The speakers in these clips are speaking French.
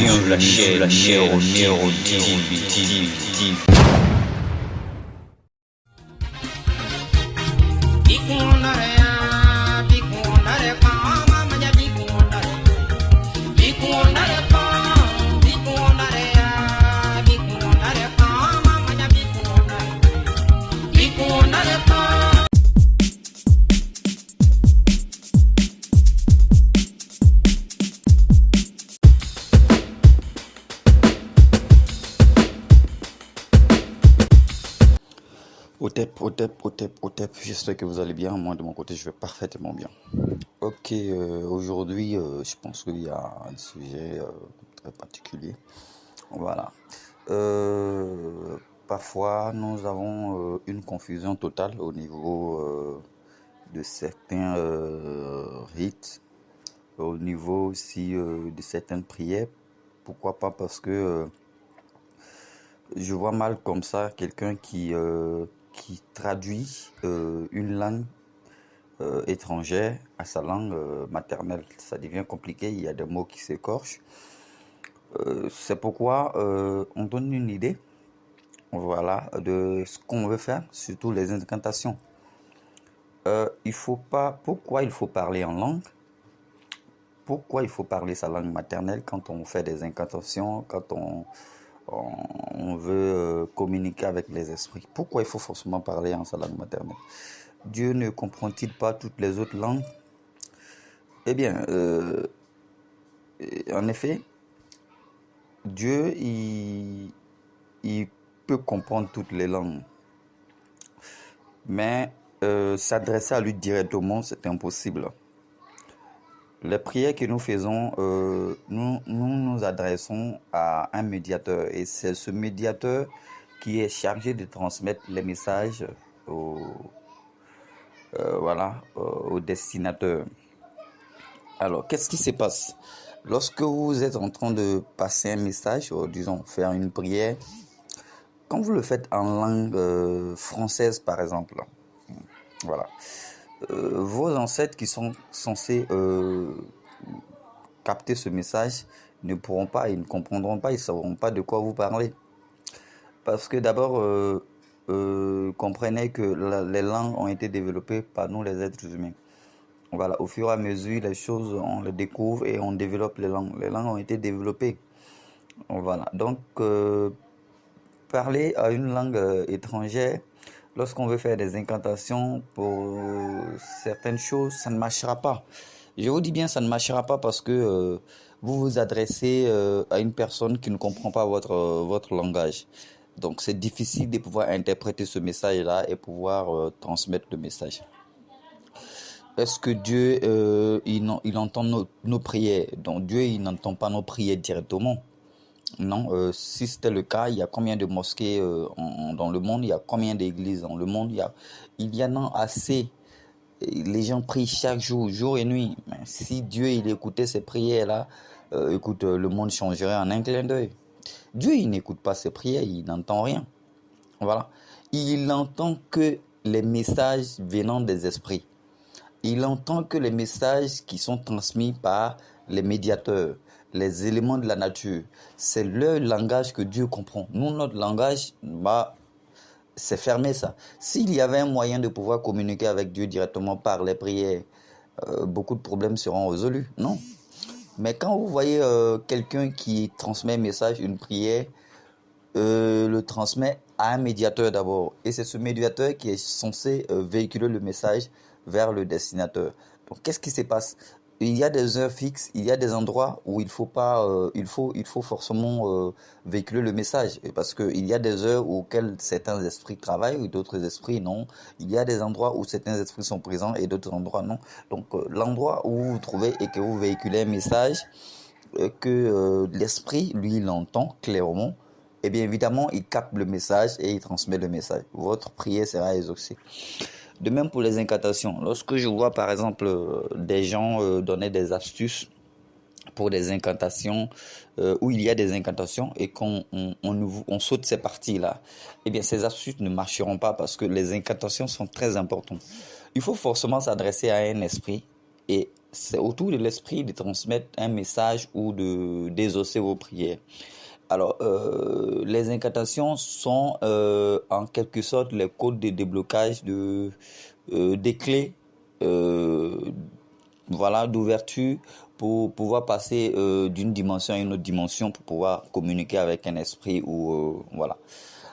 bienvenue la chair au Au TEP, j'espère que vous allez bien. Moi, de mon côté, je vais parfaitement bien. Ok, aujourd'hui, je pense qu'il y a un sujet très particulier. Voilà. Parfois, nous avons une confusion totale au niveau de certains rites, au niveau aussi de certaines prières. Pourquoi pas? Parce que je vois mal comme ça quelqu'un qui traduit une langue étrangère à sa langue maternelle. Ça devient compliqué, il y a des mots qui s'écorchent. C'est pourquoi on donne une idée, voilà, de ce qu'on veut faire, surtout les incantations. Il faut pas. Pourquoi il faut parler en langue? Pourquoi il faut parler sa langue maternelle quand on fait des incantations, quand on veut communiquer avec les esprits? Pourquoi il faut forcément parler en sa langue maternelle? Dieu ne comprend-il pas toutes les autres langues? Eh bien, en effet, Dieu, il peut comprendre toutes les langues. Mais s'adresser à lui directement, c'est impossible. Les prières que nous faisons, nous adressons à un médiateur. Et c'est ce médiateur qui est chargé de transmettre les messages au destinataire. Alors, qu'est-ce qui se passe? Lorsque vous êtes en train de passer un message, disons, faire une prière, quand vous le faites en langue française, par exemple, voilà, vos ancêtres qui sont censés capter ce message ne pourront pas, ils ne comprendront pas, ils ne sauront pas de quoi vous parlez. Parce que d'abord, comprenez que les langues ont été développées par nous, les êtres humains. Voilà, au fur et à mesure, les choses, on les découvre et on développe les langues. Les langues ont été développées. Voilà, donc parler à une langue étrangère, lorsqu'on veut faire des incantations pour certaines choses, ça ne marchera pas. Je vous dis bien, ça ne marchera pas parce que vous vous adressez à une personne qui ne comprend pas votre langage. Donc c'est difficile de pouvoir interpréter ce message-là et pouvoir transmettre le message. Est-ce que Dieu, il entend nos prières? Donc Dieu, il n'entend pas nos prières directement. Non, si c'était le cas, il y a combien de mosquées dans le monde? Il y a combien d'églises dans le monde? Il y en a assez. Les gens prient chaque jour, jour et nuit. Mais si Dieu, il écoutait ces prières-là, le monde changerait en un clin d'œil. Dieu, il n'écoute pas ces prières, il n'entend rien. Voilà. Il n'entend que les messages venant des esprits. Il entend que les messages qui sont transmis par les médiateurs, les éléments de la nature. C'est leur langage que Dieu comprend. Nous, notre langage, c'est fermé ça. S'il y avait un moyen de pouvoir communiquer avec Dieu directement par les prières, beaucoup de problèmes seront résolus. Non. Mais quand vous voyez quelqu'un qui transmet un message, une prière, le transmet à un médiateur d'abord. Et c'est ce médiateur qui est censé véhiculer le message vers le destinataire. Donc, qu'est-ce qui se passe? Il y a des heures fixes, il y a des endroits où il faut forcément véhiculer le message. Parce qu'il y a des heures auxquelles certains esprits travaillent et d'autres esprits non. Il y a des endroits où certains esprits sont présents et d'autres endroits non. Donc, l'endroit où vous vous trouvez et que vous véhiculez un message, que l'esprit, lui, l'entend clairement, et bien évidemment, il capte le message et il transmet le message. Votre prière sera exaucée. De même pour les incantations. Lorsque je vois par exemple des gens donner des astuces pour des incantations, où il y a des incantations et qu'on saute ces parties-là, eh bien ces astuces ne marcheront pas parce que les incantations sont très importantes. Il faut forcément s'adresser à un esprit et c'est autour de l'esprit de transmettre un message ou de d'exaucer vos prières. Alors, les incantations sont en quelque sorte les codes de déblocage des clés, euh, voilà, d'ouverture pour pouvoir passer d'une dimension à une autre dimension, pour pouvoir communiquer avec un esprit ou voilà.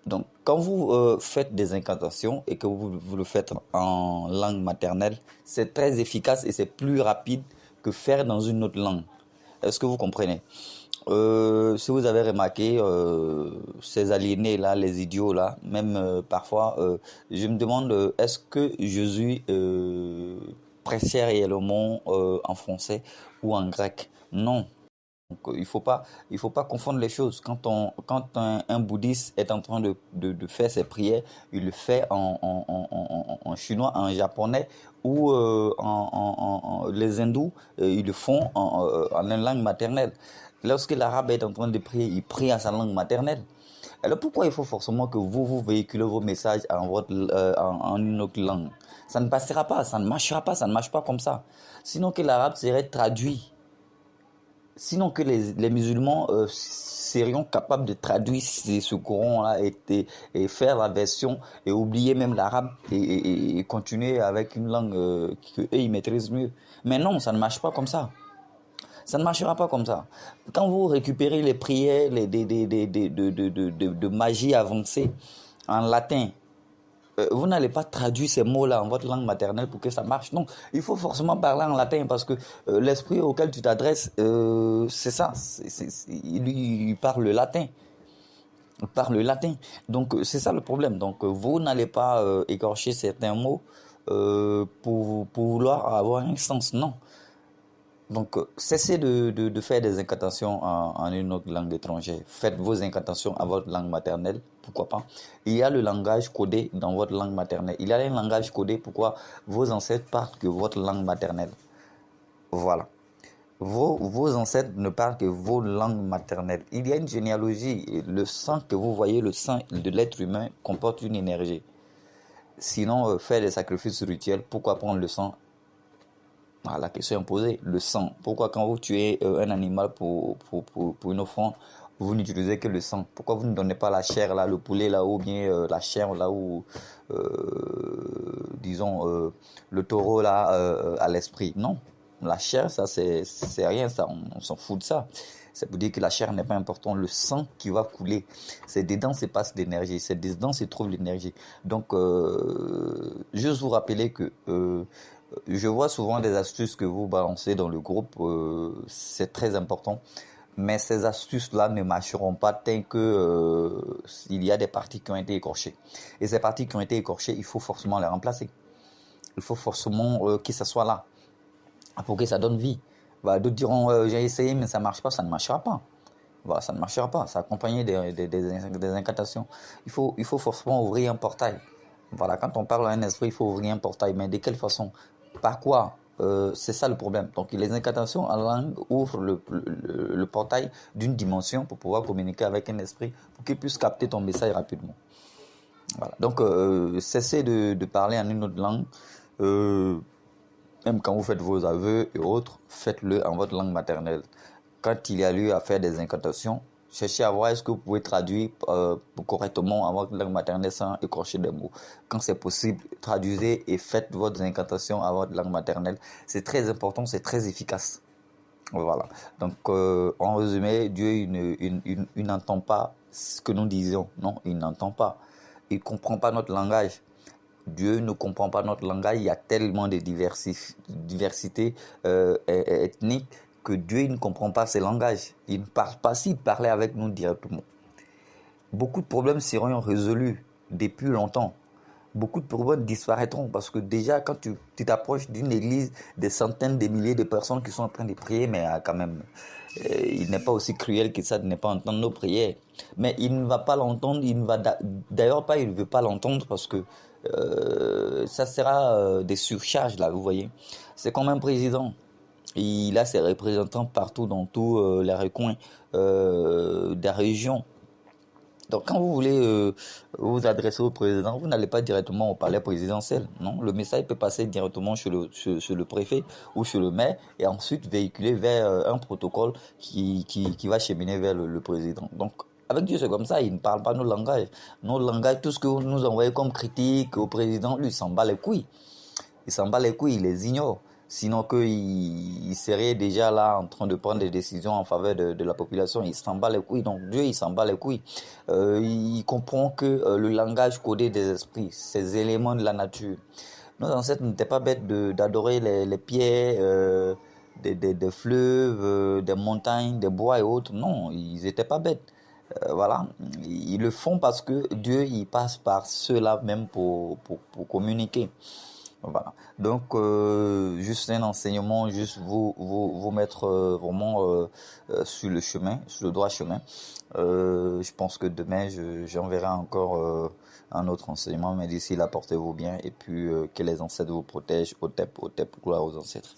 Donc, quand vous faites des incantations et que vous le faites en langue maternelle, c'est très efficace et c'est plus rapide que faire dans une autre langue. Est-ce que vous comprenez? Si vous avez remarqué, ces aliénés-là, les idiots-là, même parfois, je me demande, est-ce que Jésus prêchait réellement en français ou en grec? Non. Donc, il faut pas confondre les choses. Quand un bouddhiste est en train de faire ses prières, il le fait en chinois, en japonais ou les hindous, ils le font en une langue maternelle. Lorsque l'arabe est en train de prier, il prie à sa langue maternelle. Alors pourquoi il faut forcément que vous véhiculez vos messages en une autre langue? Ça ne passera pas, ça ne marchera pas, ça ne marche pas comme ça. Sinon que l'arabe serait traduit. Sinon que les musulmans serions capables de traduire ce Coran-là et faire la version et oublier même l'arabe et continuer avec une langue qu'eux ils maîtrisent mieux. Mais non, ça ne marche pas comme ça. Ça ne marchera pas comme ça. Quand vous récupérez les prières de magie avancée en latin, vous n'allez pas traduire ces mots-là en votre langue maternelle pour que ça marche. Non, il faut forcément parler en latin parce que l'esprit auquel tu t'adresses, c'est ça. Il parle le latin. Il parle le latin. Donc, c'est ça le problème. Donc, vous n'allez pas écorcher certains mots pour vouloir avoir un sens. Non. Donc, cessez de faire des incantations en une autre langue étrangère. Faites vos incantations en votre langue maternelle, pourquoi pas. Il y a le langage codé dans votre langue maternelle. Il y a un langage codé pourquoi vos ancêtres parlent que votre langue maternelle. Voilà. Vos ancêtres ne parlent que vos langues maternelles. Il y a une généalogie. Le sang que vous voyez, le sang de l'être humain comporte une énergie. Sinon, faire des sacrifices rituels, pourquoi prendre le sang? La question est posée, le sang. Pourquoi quand vous tuez un animal pour une offrande, vous n'utilisez que le sang? Pourquoi vous ne donnez pas la chair là, le poulet là, ou bien la chair là, ou disons le taureau là à l'esprit? Non, la chair ça c'est rien, ça on s'en fout de ça. C'est pour dire que la chair n'est pas importante. Le sang qui va couler, c'est dedans se passe l'énergie, c'est dedans se trouve l'énergie. Donc, juste vous rappeler que je vois souvent des astuces que vous balancez dans le groupe, c'est très important. Mais ces astuces-là ne marcheront pas tant que il y a des parties qui ont été écorchées. Et ces parties qui ont été écorchées, il faut forcément les remplacer. Il faut forcément que ça soit là pour que ça donne vie. Voilà, d'autres diront j'ai essayé mais ça ne marche pas, ça ne marchera pas. Voilà, ça ne marchera pas. C'est accompagné des incantations. Il faut forcément ouvrir un portail. Voilà, quand on parle à un esprit, il faut ouvrir un portail. Mais de quelle façon? Par quoi? C'est ça le problème. Donc les incantations en langue ouvrent le portail d'une dimension pour pouvoir communiquer avec un esprit pour qu'il puisse capter ton message rapidement. Voilà. Donc cessez de parler en une autre langue. Même quand vous faites vos aveux et autres, faites-le en votre langue maternelle. Quand il y a lieu à faire des incantations, cherchez à voir est-ce que vous pouvez traduire correctement en votre langue maternelle sans écorcher des mots. Quand c'est possible, traduisez et faites votre incantation en votre langue maternelle. C'est très important, c'est très efficace. Voilà. Donc, en résumé, Dieu il n'entend pas ce que nous disions. Non, il n'entend pas. Il ne comprend pas notre langage. Dieu ne comprend pas notre langage. Il y a tellement de diversité ethnique que Dieu ne comprend pas ces langages. Il ne parle pas s'il parlait avec nous directement. Beaucoup de problèmes seront résolus depuis longtemps. Beaucoup de problèmes disparaîtront parce que déjà quand tu t'approches d'une église, des centaines de milliers de personnes qui sont en train de prier, mais quand même, il n'est pas aussi cruel que ça de ne pas entendre nos prières. Mais il ne va pas l'entendre, il ne veut pas l'entendre parce que ça sera des surcharges là, vous voyez. C'est comme un président. Il a ses représentants partout dans tous les recoins des régions. Donc, quand vous voulez vous adresser au président, vous n'allez pas directement au palais présidentiel. Non, le message peut passer directement chez le préfet ou chez le maire et ensuite véhiculer vers un protocole qui va cheminer vers le président. Donc, avec Dieu, c'est comme ça, il ne parle pas nos langages. Nos langages, tout ce que vous nous envoyez comme critique au président, lui, il s'en bat les couilles. Il s'en bat les couilles, il les ignore. Sinon qu'il serait déjà là en train de prendre des décisions en faveur de la population. Il s'en bat les couilles. Donc Dieu, il s'en bat les couilles. Il comprend que le langage codé des esprits, ces éléments de la nature. Nos ancêtres n'étaient pas bêtes d'adorer les pierres, des fleuves, des montagnes, des bois et autres. Non, ils n'étaient pas bêtes. Voilà, ils le font parce que Dieu, il passe par cela même pour communiquer. Voilà. Donc, juste un enseignement, juste vous mettre vraiment sur le chemin, sur le droit chemin. Je pense que demain, j'enverrai encore un autre enseignement, mais d'ici là, portez-vous bien et puis que les ancêtres vous protègent. Au tep, gloire aux ancêtres.